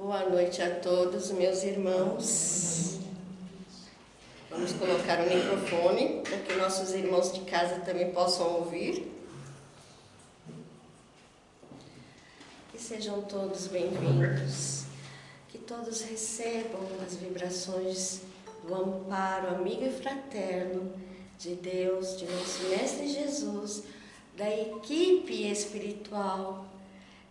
Boa noite a todos, meus irmãos. Vamos colocar o microfone para que nossos irmãos de casa também possam ouvir. Que sejam todos bem-vindos. Que todos recebam as vibrações do amparo amigo e fraterno de Deus, de nosso Mestre Jesus, da equipe espiritual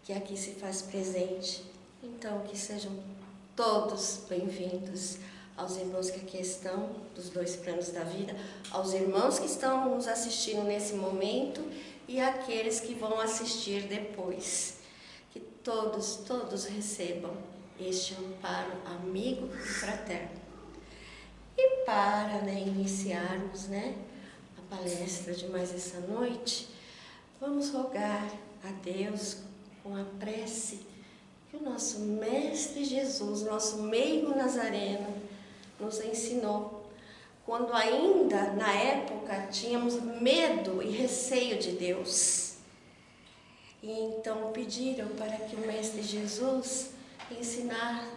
que aqui se faz presente. Então, que sejam todos bem-vindos aos irmãos que aqui estão, dos dois planos da vida, aos irmãos que estão nos assistindo nesse momento e àqueles que vão assistir depois. Que todos recebam este amparo amigo e fraterno. E para iniciarmos a palestra de mais essa noite, vamos rogar a Deus com a prece que o nosso Mestre Jesus, nosso meigo nazareno, nos ensinou. Quando ainda, na época, tínhamos medo e receio de Deus. E então pediram para que o Mestre Jesus ensinar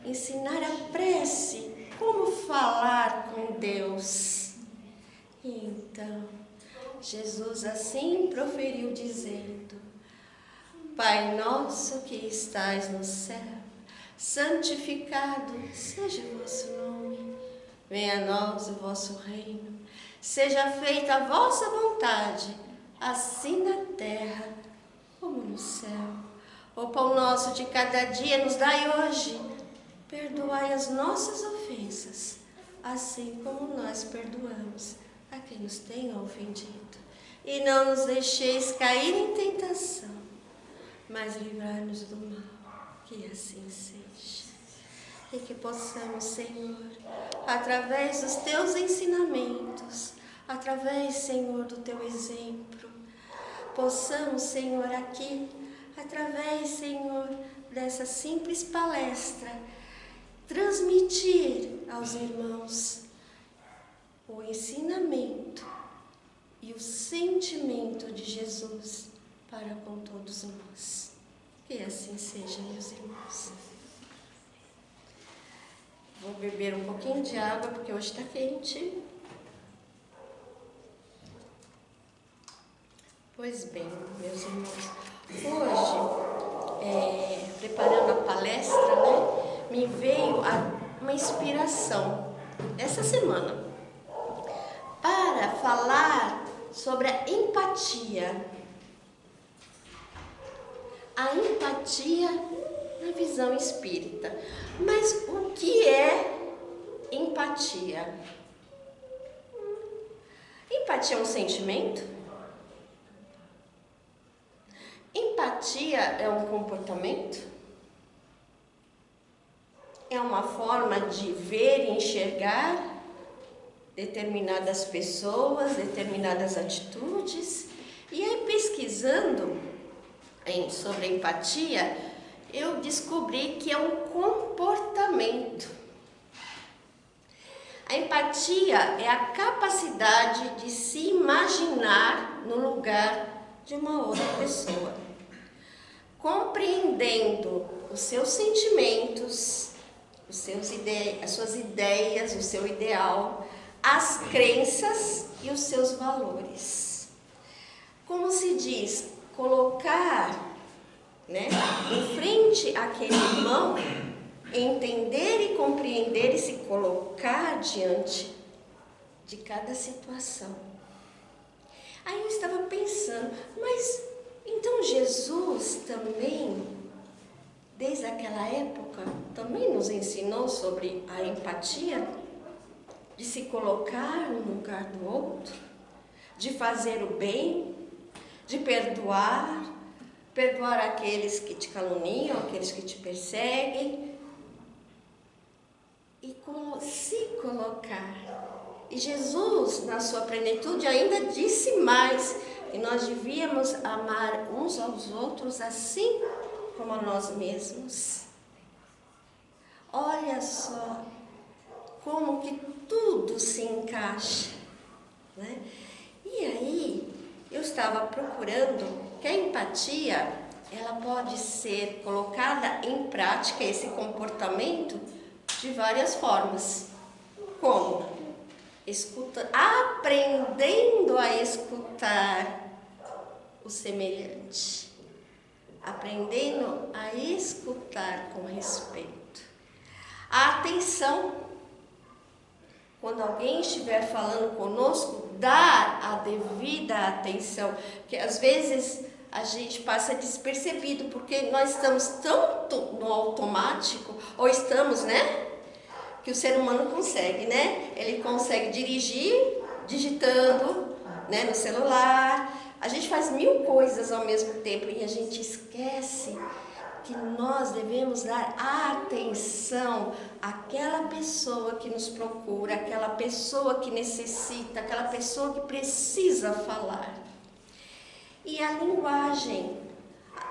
a prece, como falar com Deus. E então, Jesus assim proferiu dizendo: Pai nosso que estais no céu, santificado seja o vosso nome. Venha a nós o vosso reino. Seja feita a vossa vontade, assim na terra como no céu. O pão nosso de cada dia nos dai hoje. Perdoai as nossas ofensas, assim como nós perdoamos a quem nos tem ofendido. E não nos deixeis cair em tentação, mas livrai-nos do mal, que assim seja. E que possamos, Senhor, através dos teus ensinamentos, através, Senhor, do teu exemplo, possamos, Senhor, aqui, através, Senhor, dessa simples palestra, transmitir aos irmãos o ensinamento e o sentimento de Jesus para com todos nós. Que assim seja, meus irmãos. Vou beber um pouquinho de água, porque hoje está quente. Pois bem, meus irmãos, hoje, preparando a palestra, me veio uma inspiração, essa semana, para falar sobre a empatia. A empatia na visão espírita. Mas o que é empatia? Empatia é um sentimento? Empatia é um comportamento? É uma forma de ver e enxergar determinadas pessoas, determinadas atitudes? E aí, pesquisando sobre empatia, eu descobri que é um comportamento. A empatia é a capacidade de se imaginar no lugar de uma outra pessoa, compreendendo os seus sentimentos, as suas ideias, o seu ideal, as crenças e os seus valores. Como se diz, colocar em frente àquele irmão, entender e compreender e se colocar diante de cada situação. Aí eu estava pensando, mas então Jesus também, desde aquela época, também nos ensinou sobre a empatia, de se colocar no lugar do outro, de fazer o bem, de perdoar aqueles que te caluniam, aqueles que te perseguem, e se colocar. E Jesus, na sua plenitude, ainda disse mais, que nós devíamos amar uns aos outros assim como a nós mesmos. Olha só como que tudo se encaixa, E aí, eu estava procurando que a empatia ela pode ser colocada em prática, esse comportamento, de várias formas. Como? Aprendendo a escutar o semelhante. Aprendendo a escutar com respeito. A atenção. Quando alguém estiver falando conosco, dar a devida atenção. Porque às vezes a gente passa despercebido, porque nós estamos tanto no automático, ou estamos, né? Que o ser humano consegue, né? Ele consegue dirigir digitando, né, no celular. A gente faz 1000 coisas ao mesmo tempo e a gente esquece que nós devemos dar atenção àquela pessoa que nos procura, àquela pessoa que necessita, àquela pessoa que precisa falar. E a linguagem,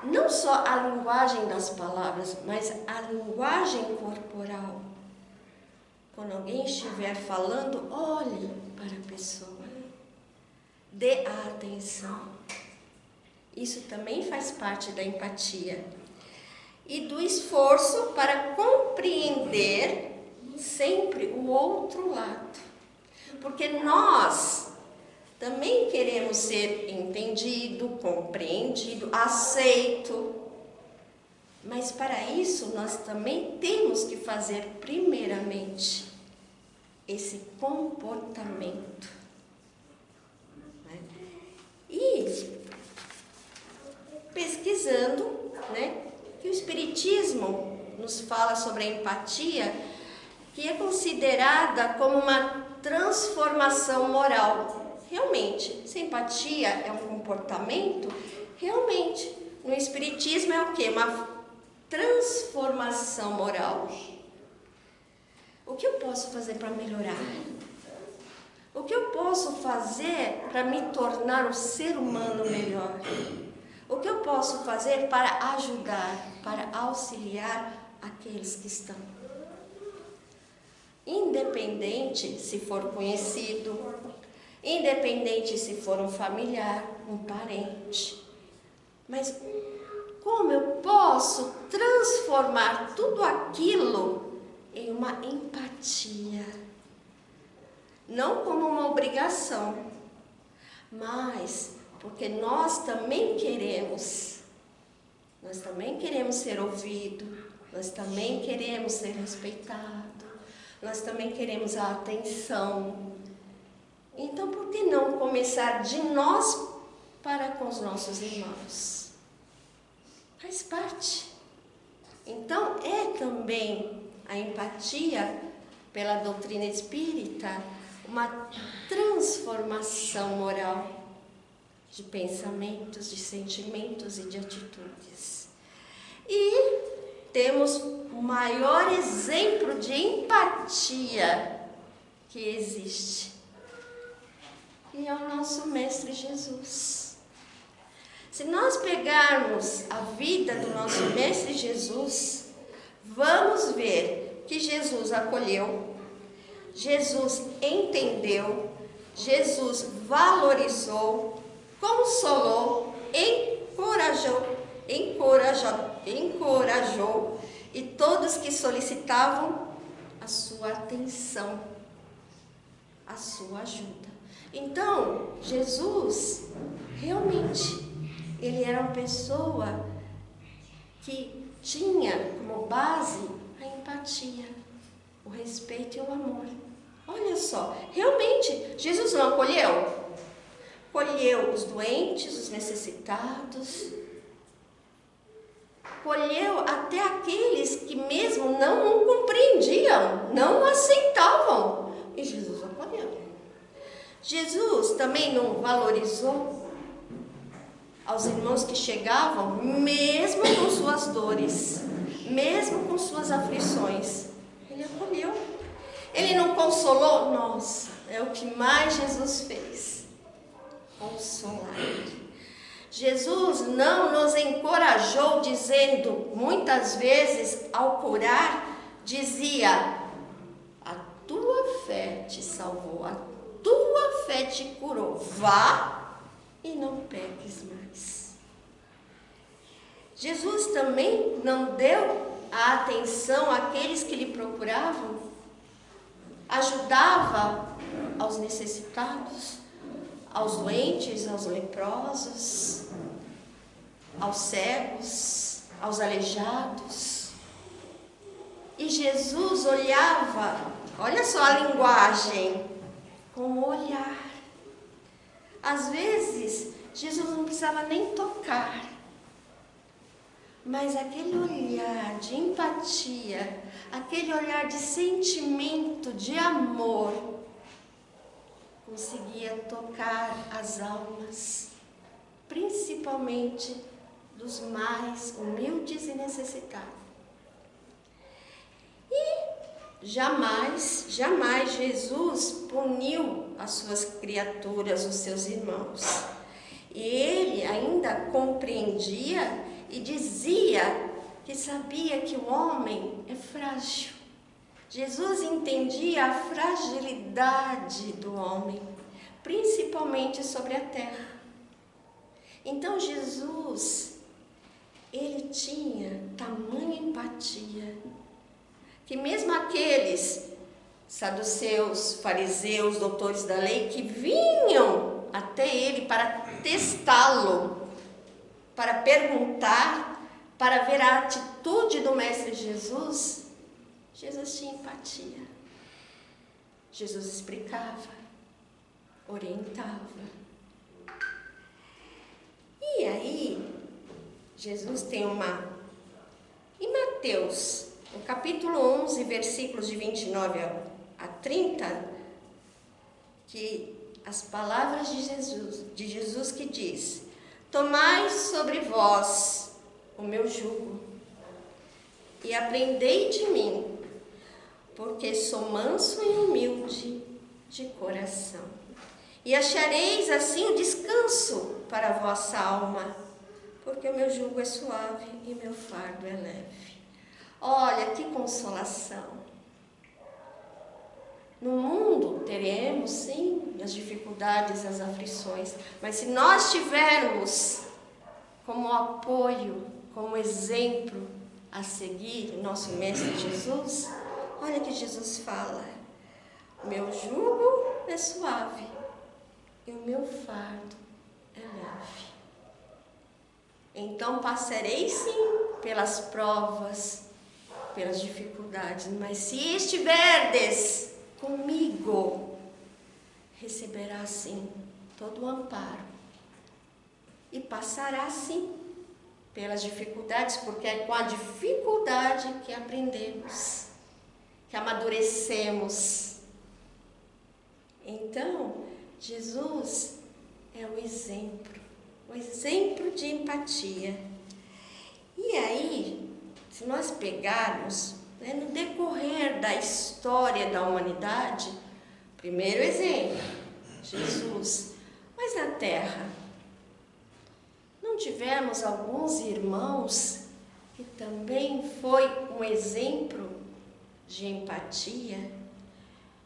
não só a linguagem das palavras, mas a linguagem corporal. Quando alguém estiver falando, olhe para a pessoa, dê a atenção. Isso também faz parte da empatia. E do esforço para compreender sempre o outro lado. Porque nós também queremos ser entendido, compreendido, aceito. Mas para isso nós também temos que fazer primeiramente esse comportamento. Né? E pesquisando, né, que o Espiritismo nos fala sobre a empatia, que é considerada como uma transformação moral. Realmente, se empatia é um comportamento, realmente, no Espiritismo é o quê? Uma transformação moral. O que eu posso fazer para melhorar? O que eu posso fazer para me tornar um ser humano melhor? O que eu posso fazer para ajudar, para auxiliar aqueles que estão? Independente se for conhecido, independente se for um familiar, um parente. Mas como eu posso transformar tudo aquilo em uma empatia? Não como uma obrigação, mas porque nós também queremos ser ouvidos, nós também queremos ser respeitados, nós também queremos a atenção. Então, por que não começar de nós para com os nossos irmãos? Faz parte. Então, é também a empatia, pela doutrina espírita, uma transformação moral de pensamentos, de sentimentos e de atitudes. E temos o maior exemplo de empatia que existe, e é o nosso Mestre Jesus. Se nós pegarmos a vida do nosso Mestre Jesus, vamos ver que Jesus acolheu, Jesus entendeu, Jesus valorizou, consolou, encorajou e todos que solicitavam a sua atenção, a sua ajuda. Então, Jesus, realmente, ele era uma pessoa que tinha como base a empatia, o respeito e o amor. Olha só, realmente, Jesus não acolheu? Acolheu os doentes, os necessitados, acolheu até aqueles que mesmo não o compreendiam, não o aceitavam, e Jesus acolheu. Jesus também não valorizou aos irmãos que chegavam, mesmo com suas dores, mesmo com suas aflições. Ele acolheu. Ele não consolou? Nossa, é o que mais Jesus fez. Consolar. Jesus não nos encorajou dizendo, muitas vezes ao curar, dizia: a tua fé te salvou, a tua fé te curou, vá e não peques mais. Jesus também não deu a atenção àqueles que lhe procuravam? Ajudava aos necessitados, aos doentes, aos leprosos, aos cegos, aos aleijados. E Jesus olhava, olha só a linguagem, com o olhar. Às vezes, Jesus não precisava nem tocar, mas aquele olhar de empatia, aquele olhar de sentimento, de amor, conseguia tocar as almas, principalmente dos mais humildes e necessitados. E jamais Jesus puniu as suas criaturas, os seus irmãos. E ele ainda compreendia e dizia que sabia que o homem é frágil. Jesus entendia a fragilidade do homem, principalmente sobre a terra. Então Jesus, ele tinha tamanha empatia, que mesmo aqueles saduceus, fariseus, doutores da lei, que vinham até ele para testá-lo, para perguntar, para ver a atitude do Mestre Jesus, Jesus tinha empatia. Jesus explicava, orientava. E aí, Jesus tem em Mateus, no capítulo 11, versículos de 29 a 30, que as palavras de Jesus que diz: tomai sobre vós o meu jugo e aprendei de mim, porque sou manso e humilde de coração, e achareis assim o descanso para a vossa alma, porque o meu jugo é suave e meu fardo é leve. Olha que consolação! No mundo teremos, sim, as dificuldades, as aflições, mas se nós tivermos como apoio, como exemplo a seguir o nosso Mestre Jesus, olha que Jesus fala: meu jugo é suave e o meu fardo é leve. Então passarei sim pelas provas, pelas dificuldades, mas se estiverdes comigo, receberá sim todo o amparo e passará sim pelas dificuldades, porque é com a dificuldade que aprendemos, que amadurecemos. Então, Jesus é o exemplo de empatia. E aí, se nós pegarmos, no decorrer da história da humanidade, primeiro exemplo, Jesus, mas na terra, não tivemos alguns irmãos que também foi um exemplo de empatia,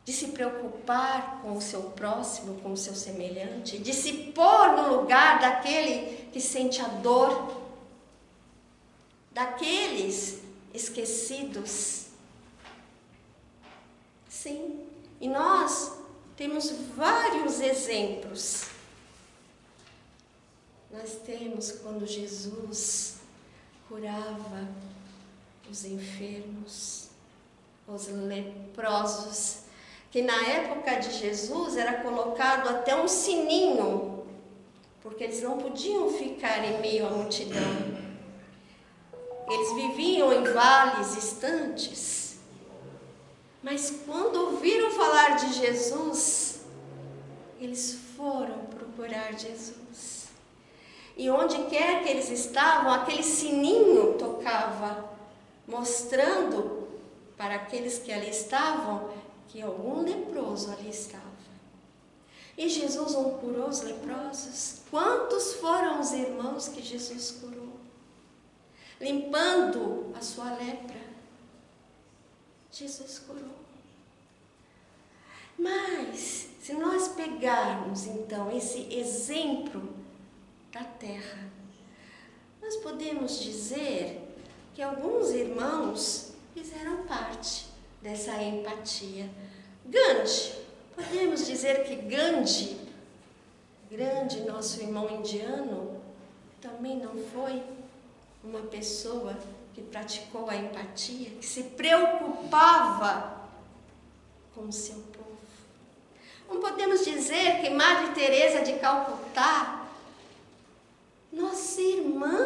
de se preocupar com o seu próximo, com o seu semelhante, de se pôr no lugar daquele que sente a dor, daqueles esquecidos? Sim, e nós temos vários exemplos. Nós temos quando Jesus curava os enfermos, os leprosos, que na época de Jesus era colocado até um sininho, porque eles não podiam ficar em meio à multidão. Eles viviam em vales distantes, mas quando ouviram falar de Jesus, eles foram procurar Jesus. E onde quer que eles estavam, aquele sininho tocava, mostrando para aqueles que ali estavam que algum leproso ali estava. E Jesus não curou os leprosos? Quantos foram os irmãos que Jesus curou? Limpando a sua lepra, Jesus curou. Mas, se nós pegarmos então esse exemplo da terra, nós podemos dizer que alguns irmãos fizeram parte dessa empatia. Gandhi, podemos dizer que Gandhi, grande nosso irmão indiano, também não foi uma pessoa que praticou a empatia, que se preocupava com o seu povo. Não podemos dizer que Madre Teresa de Calcutá, nossa irmã,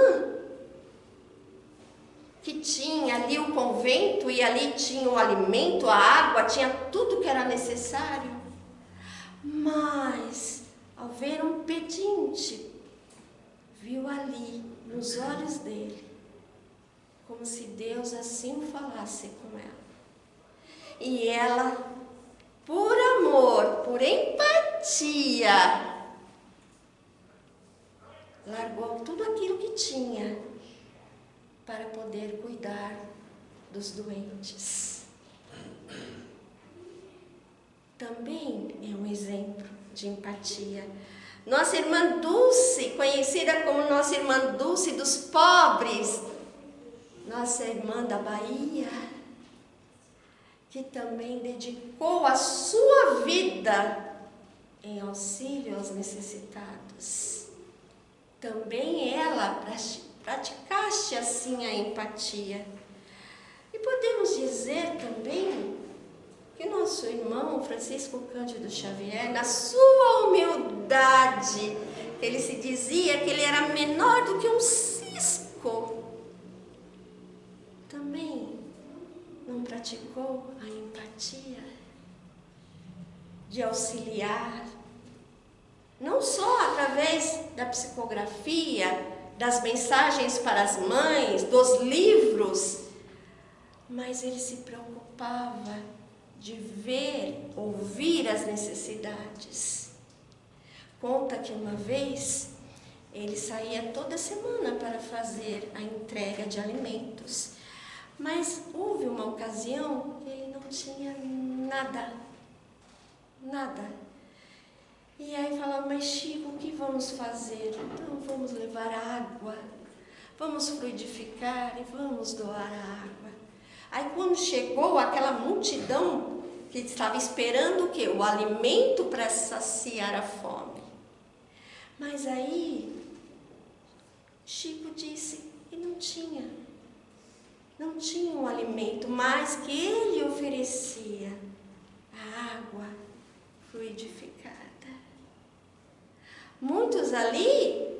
que tinha ali o convento e ali tinha o alimento, a água, tinha tudo que era necessário, mas ao ver um pedinte, viu ali nos olhos dele, como se Deus assim o falasse com ela. E ela, por amor, por empatia, largou tudo aquilo que tinha para poder cuidar dos doentes. Também é um exemplo de empatia. Nossa irmã Dulce, conhecida como nossa irmã Dulce dos pobres, nossa irmã da Bahia, que também dedicou a sua vida em auxílio aos necessitados. Também ela praticaste assim a empatia. E podemos dizer também que nosso irmão Francisco Cândido Xavier, na sua humildade, ele se dizia que ele era menor do que um cisco, também não praticou a empatia de auxiliar, não só através da psicografia, das mensagens para as mães, dos livros, mas ele se preocupava de ver, ouvir as necessidades. Conta que uma vez ele saía toda semana para fazer a entrega de alimentos, mas houve uma ocasião que ele não tinha nada. E aí falava, mas Chico, o que vamos fazer? Então vamos levar água, vamos fluidificar e vamos doar a água. Aí quando chegou aquela multidão que estava esperando o quê? O alimento para saciar a fome. Mas aí Chico disse que não tinha um alimento, mas que ele oferecia a água fluidificada. Muitos ali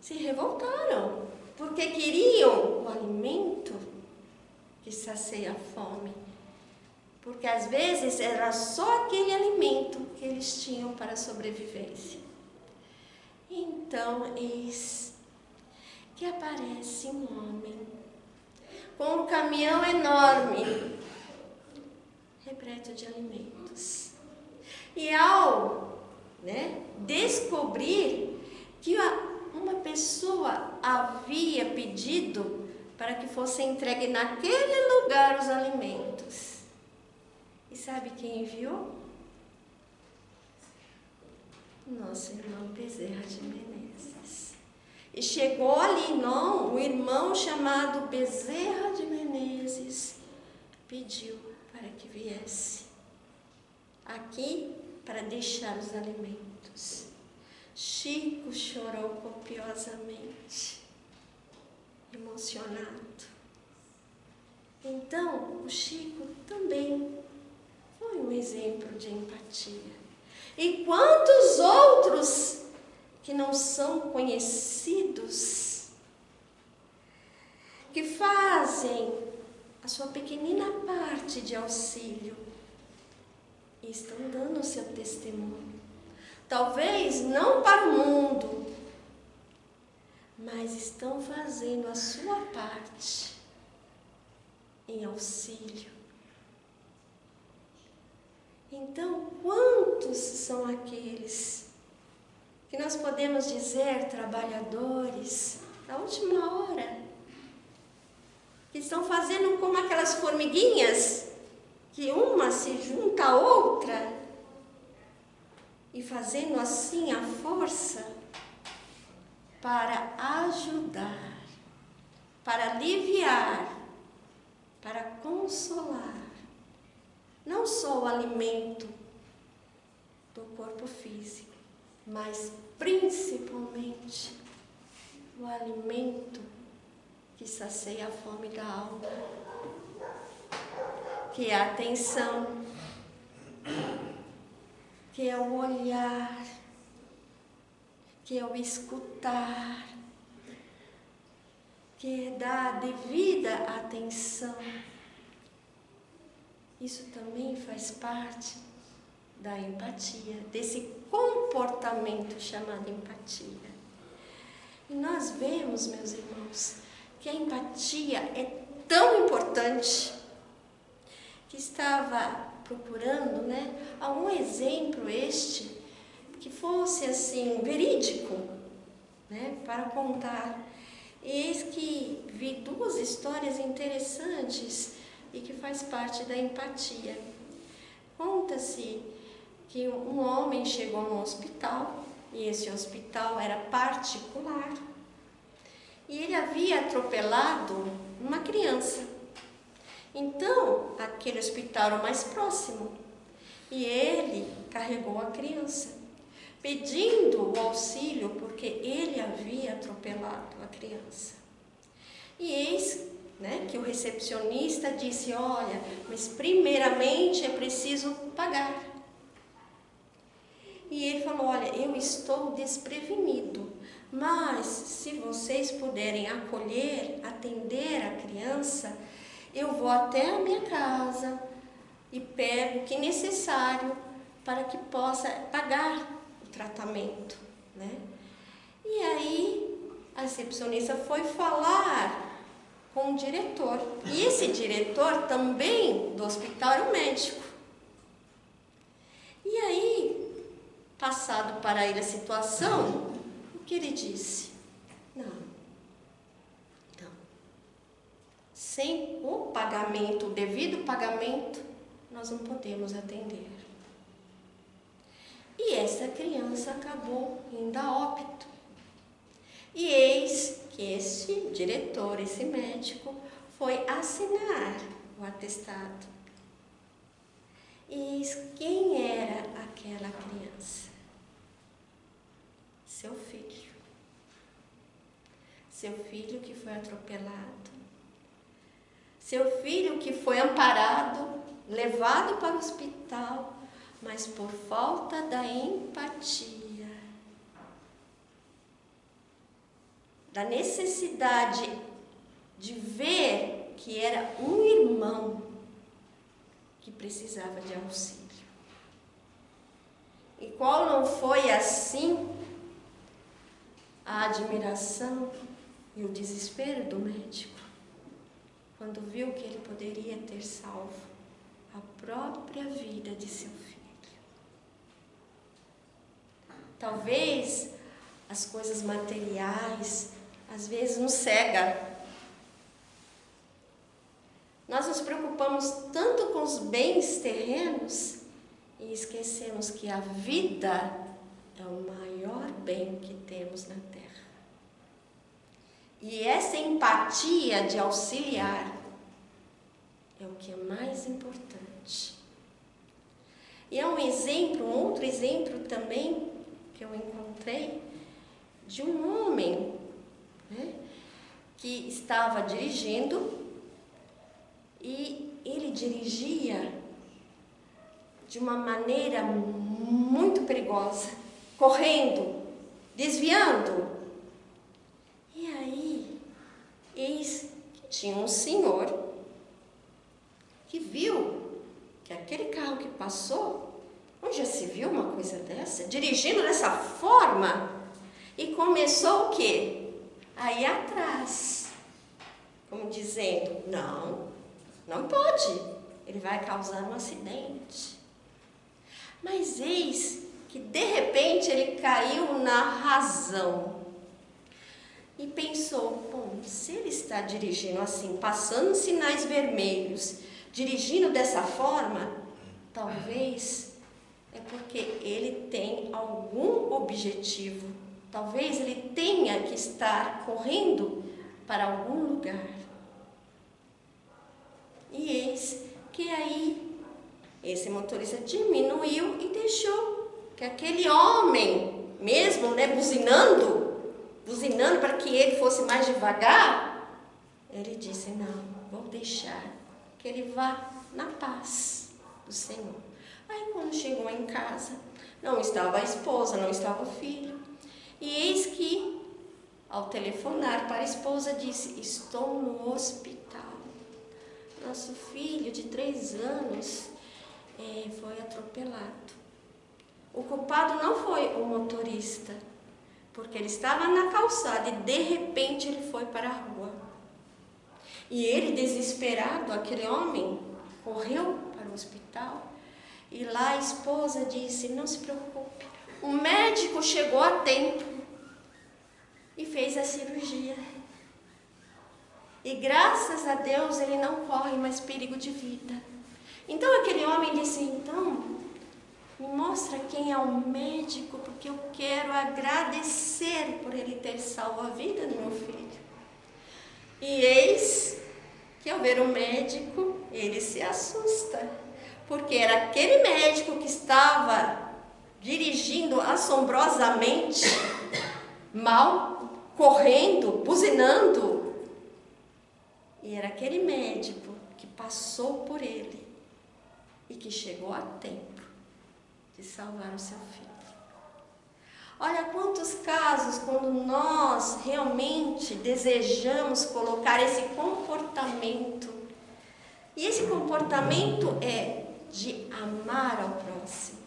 se revoltaram, porque queriam o alimento que sacia a fome. Porque às vezes era só aquele alimento que eles tinham para a sobrevivência. Então, eis que aparece um homem com um caminhão enorme, repleto de alimentos. E ao descobrir que uma pessoa havia pedido para que fosse entregue naquele lugar os alimentos. E sabe quem enviou? Nosso irmão Bezerra de Menezes. E chegou ali, um irmão chamado Bezerra de Menezes, pediu para que viesse aqui para deixar os alimentos. Chico chorou copiosamente, emocionado. Então, o Chico também foi um exemplo de empatia. E quantos outros que não são conhecidos, que fazem a sua pequenina parte de auxílio e estão dando o seu testemunho. Talvez não para o mundo, mas estão fazendo a sua parte em auxílio. Então, quantos são aqueles que nós podemos dizer trabalhadores da última hora, que estão fazendo como aquelas formiguinhas, que uma se junta à outra, e fazendo assim a força para ajudar para aliviar, para consolar, não só o alimento do corpo físico, mas principalmente o alimento que sacia a fome da alma, que é a atenção, que é o olhar, que é o escutar, que é dar a devida atenção. Isso também faz parte da empatia, desse comportamento chamado empatia. E nós vemos, meus irmãos, que a empatia é tão importante que estava procurando, algum exemplo que fosse assim verídico, para contar. Eis que vi duas histórias interessantes e que faz parte da empatia. Conta-se que um homem chegou num hospital, e esse hospital era particular, e ele havia atropelado uma criança. Então, aquele hospital era o mais próximo, e ele carregou a criança, pedindo o auxílio, porque ele havia atropelado a criança. E eis que o recepcionista disse: olha, mas primeiramente é preciso pagar. E ele falou: olha, eu estou desprevenido, mas se vocês puderem acolher, atender a criança, eu vou até a minha casa e pego o que é necessário para que possa pagar o tratamento, E aí a recepcionista foi falar com o diretor, e esse diretor também do hospital era um médico. E aí, passado para ele a situação, o que ele disse? Não. Sem o pagamento, o devido pagamento, nós não podemos atender. E essa criança acabou indo a óbito. E eis que esse diretor, esse médico, foi assinar o atestado. E eis quem era aquela criança? Seu filho. Seu filho que foi atropelado. Seu filho que foi amparado, levado para o hospital, mas por falta da empatia, da necessidade de ver que era um irmão que precisava de auxílio. E qual não foi assim a admiração e o desespero do médico, quando viu que ele poderia ter salvo a própria vida de seu filho. Talvez as coisas materiais às vezes nos cega. Nós nos preocupamos tanto com os bens terrenos e esquecemos que a vida é o maior bem que temos na terra. E essa empatia de auxiliar é o que é mais importante. E é um exemplo, um outro exemplo também que eu encontrei de um homem, que estava dirigindo, e ele dirigia de uma maneira muito perigosa, correndo, desviando. E aí, eis que tinha um senhor que viu que aquele carro que passou, onde já se viu uma coisa dessa, dirigindo dessa forma, e começou o quê? A ir atrás, como dizendo: não pode, ele vai causar um acidente. Mas eis que de repente ele caiu na razão e pensou: bom, se ele está dirigindo assim, passando sinais vermelhos, dirigindo dessa forma, talvez é porque ele tem algum objetivo. Talvez ele tenha que estar correndo para algum lugar. E eis que aí esse motorista diminuiu e deixou que aquele homem, mesmo, buzinando para que ele fosse mais devagar, ele disse: não, vou deixar que ele vá na paz do Senhor. Aí quando chegou em casa, não estava a esposa, não estava o filho. E eis que, ao telefonar para a esposa, disse: estou no hospital. Nosso filho de 3 anos foi atropelado. O culpado não foi o motorista, porque ele estava na calçada e de repente ele foi para a rua. E ele, desesperado, aquele homem, correu para o hospital. E lá a esposa disse: não se preocupe, o médico chegou a tempo e fez a cirurgia. E graças a Deus ele não corre mais perigo de vida. Então aquele homem disse: então, me mostra quem é o médico, porque eu quero agradecer por ele ter salvo a vida do meu filho. E eis que, ao ver o médico, ele se assusta, porque era aquele médico que estava dirigindo assombrosamente mal, correndo, buzinando. E era aquele médico que passou por ele e que chegou a tempo de salvar o seu filho. Olha quantos casos, quando nós realmente desejamos colocar esse comportamento, e esse comportamento é de amar ao próximo.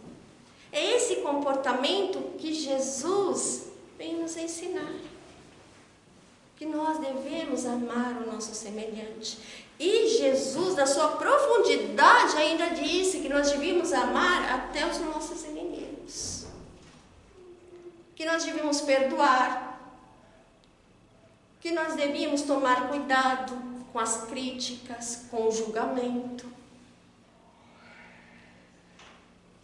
É esse comportamento que Jesus vem nos ensinar. Que nós devemos amar o nosso semelhante. E Jesus, na sua profundidade, ainda disse que nós devíamos amar até os nossos inimigos. Que nós devíamos perdoar. Que nós devíamos tomar cuidado com as críticas, com o julgamento.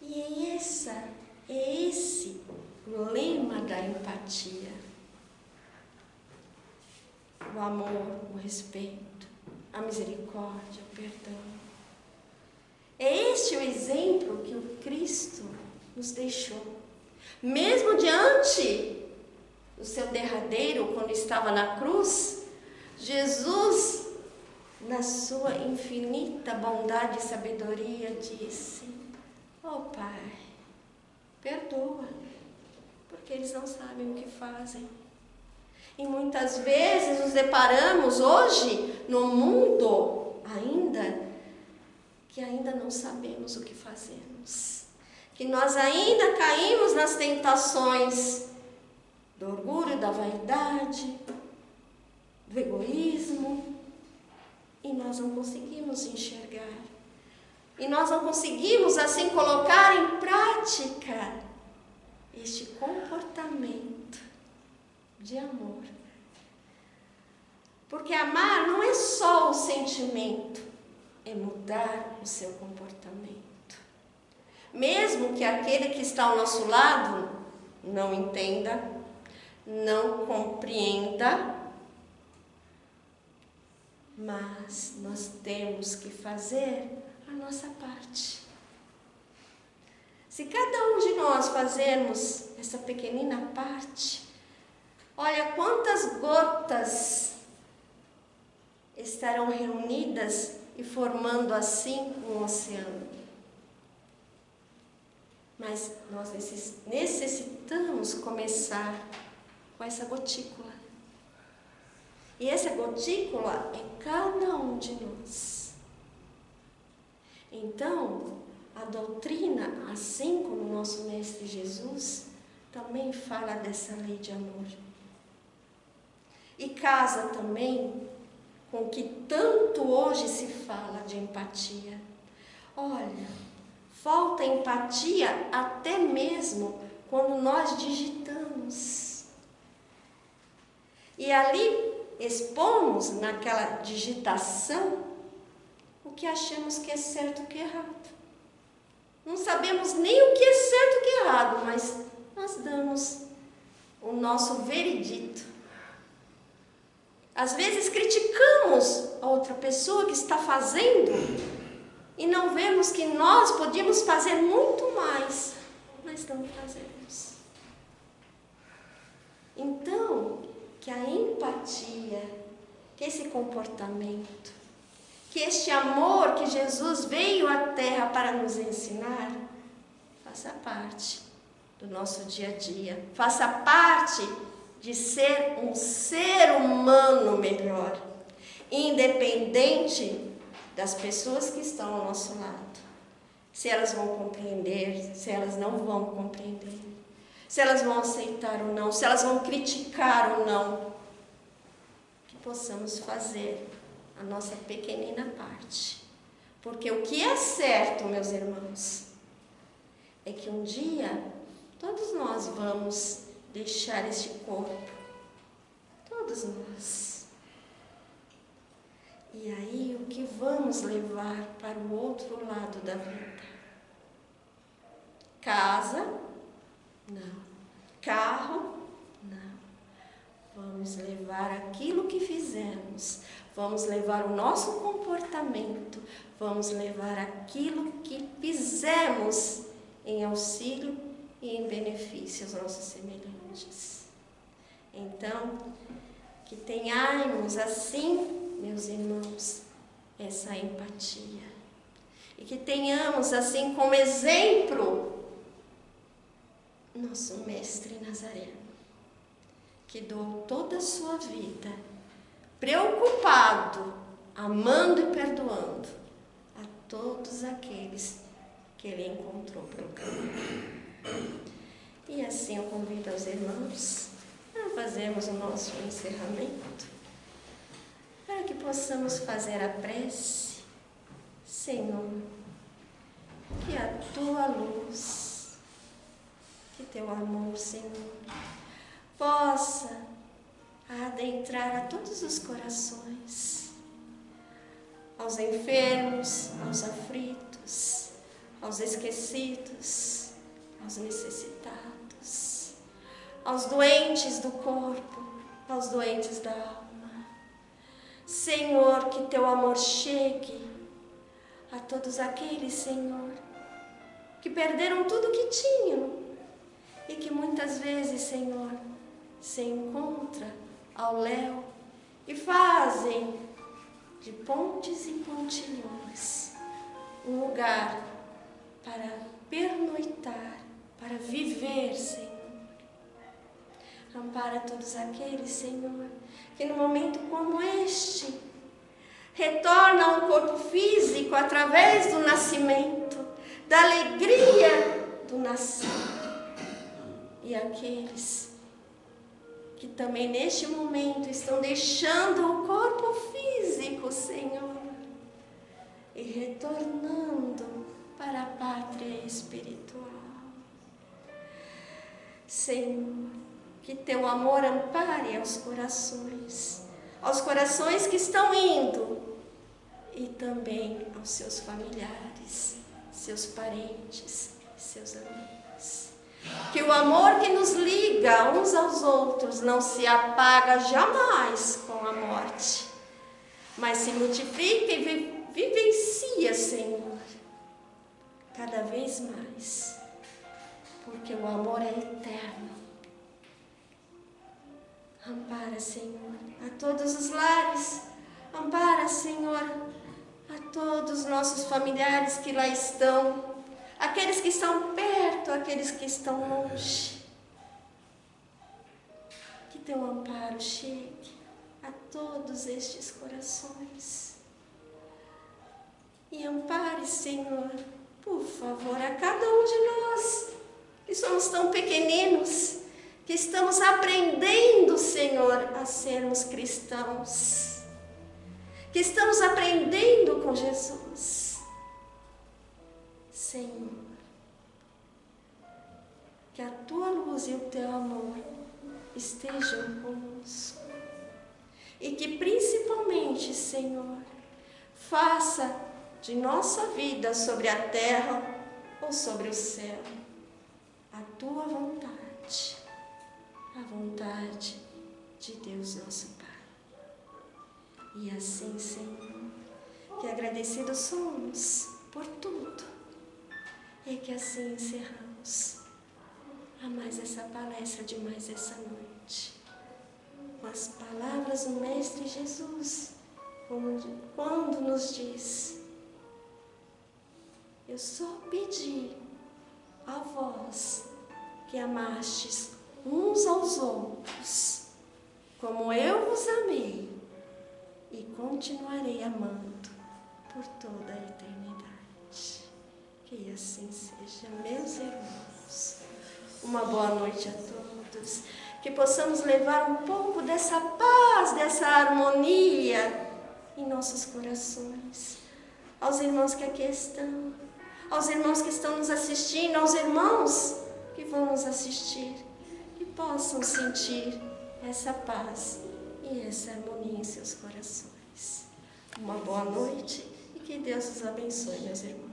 E é esse o lema da empatia. O amor, o respeito, a misericórdia, o perdão. É este o exemplo que o Cristo nos deixou. Mesmo diante do seu derradeiro, quando estava na cruz, Jesus, na sua infinita bondade e sabedoria, disse: ó Pai, perdoa, porque eles não sabem o que fazem. E muitas vezes nos deparamos hoje no mundo que ainda não sabemos o que fazemos. Que nós ainda caímos nas tentações do orgulho, da vaidade, do egoísmo. E nós não conseguimos enxergar. E nós não conseguimos assim colocar em prática este comportamento de amor. Porque amar não é só o sentimento, é mudar o seu comportamento. Mesmo que aquele que está ao nosso lado não entenda, não compreenda, mas nós temos que fazer a nossa parte. Se cada um de nós fazermos essa pequenina parte, olha quantas gotas estarão reunidas e formando assim um oceano. Mas nós necessitamos começar com essa gotícula. E essa gotícula é cada um de nós. Então, a doutrina, assim como o nosso Mestre Jesus, também fala dessa lei de amor. E casa também com o que tanto hoje se fala de empatia. Olha, falta empatia até mesmo quando nós digitamos. E ali expomos naquela digitação o que achamos que é certo e o que é errado. Não sabemos nem o que é certo e o que é errado, mas nós damos o nosso veredito. Às vezes criticamos a outra pessoa que está fazendo e não vemos que nós podíamos fazer muito mais, mas não fazemos. Então, que a empatia, que esse comportamento, que este amor que Jesus veio à Terra para nos ensinar, faça parte do nosso dia a dia, faça parte de ser um ser humano melhor, independente das pessoas que estão ao nosso lado. Se elas vão compreender, se elas não vão compreender, se elas vão aceitar ou não, se elas vão criticar ou não, que possamos fazer a nossa pequenina parte. Porque o que é certo, meus irmãos, é que um dia todos nós vamos deixar este corpo. Todos nós. E aí, o que vamos levar para o outro lado da vida? Casa? Não. Carro? Não. Vamos levar aquilo que fizemos. Vamos levar o nosso comportamento. Vamos levar aquilo que fizemos em auxílio e em benefício aos nossos semelhantes. Então, que tenhamos assim, meus irmãos, essa empatia. E que tenhamos assim como exemplo nosso Mestre Nazareno, que doou toda a sua vida, preocupado, amando e perdoando a todos aqueles que ele encontrou pelo caminho. E assim eu convido os irmãos a fazermos o nosso encerramento, para que possamos fazer a prece. Senhor, que a tua luz, que teu amor, Senhor, possa adentrar a todos os corações, aos enfermos, aos aflitos, aos esquecidos, aos necessitados, aos doentes do corpo, aos doentes da alma. Senhor, que teu amor chegue a todos aqueles, Senhor, que perderam tudo o que tinham e que muitas vezes, Senhor, se encontram ao léu e fazem de pontes e pontilhões um lugar para pernoitar, para viver, Senhor. Ampara todos aqueles, Senhor, que no momento como este retornam ao corpo físico através do nascimento, da alegria do nascer. E aqueles que também neste momento estão deixando o corpo físico, Senhor, e retornando para a pátria espiritual. Senhor, que teu amor ampare aos corações que estão indo, e também aos seus familiares, seus parentes, seus amigos. Que o amor que nos liga uns aos outros não se apaga jamais com a morte, mas se multiplica e vivencia, Senhor, cada vez mais, porque o amor é eterno. Ampara, Senhor, a todos os lares, ampara, Senhor, a todos os nossos familiares que lá estão, aqueles que estão perto, aqueles que estão longe. Que teu amparo chegue a todos estes corações. E ampare, Senhor, por favor, a cada um de nós, que somos tão pequeninos, que estamos aprendendo, Senhor, a sermos cristãos, que estamos aprendendo com Jesus. Senhor, que a tua luz e o teu amor estejam conosco e que principalmente, Senhor, faça de nossa vida sobre a terra ou sobre o céu a tua vontade, a vontade de Deus nosso Pai. E assim, Senhor, que agradecidos somos por tudo. E que assim encerramos a mais essa palestra de mais essa noite. Com as palavras do Mestre Jesus, quando nos diz: eu só pedi a vós que amastes uns aos outros, como eu vos amei, e continuarei amando por toda a eternidade. Que assim seja, meus irmãos. Uma boa noite a todos. Que possamos levar um pouco dessa paz, dessa harmonia em nossos corações. Aos irmãos que aqui estão, aos irmãos que estão nos assistindo, aos irmãos que vão nos assistir, que possam sentir essa paz e essa harmonia em seus corações. Uma boa noite e que Deus os abençoe, meus irmãos.